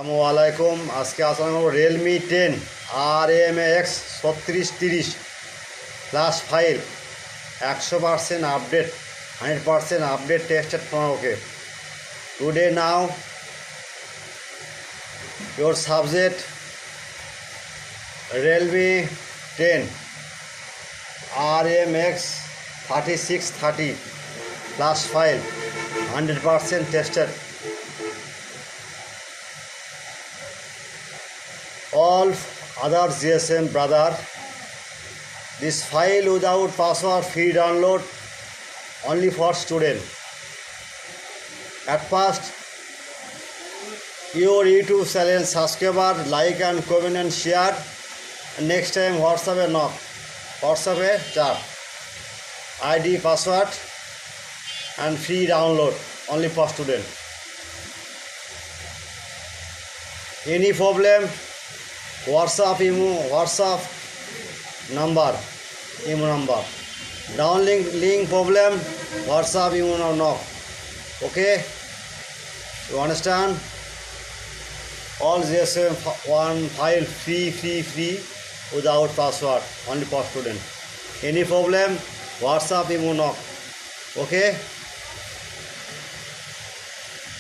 আসসালামাইকুম। আজকে আলোচনা করব Realme 10 RMX3630 plus file 100% update 100% update tested phone. Okay, today now your subject Realme 10 RMX3630 plus file 100% tested. All other GSM brother, this file without password, free download, only for student. At first, your YouTube channel subscriber, like and comment and share. Next time WhatsApp knock, WhatsApp chat, ID, password and free download, only for student. Any problem, WhatsApp number, downlink link problem, WhatsApp knock. Okay, you understand? All GSM one file free without password, only for student. Any problem, WhatsApp knock. Okay.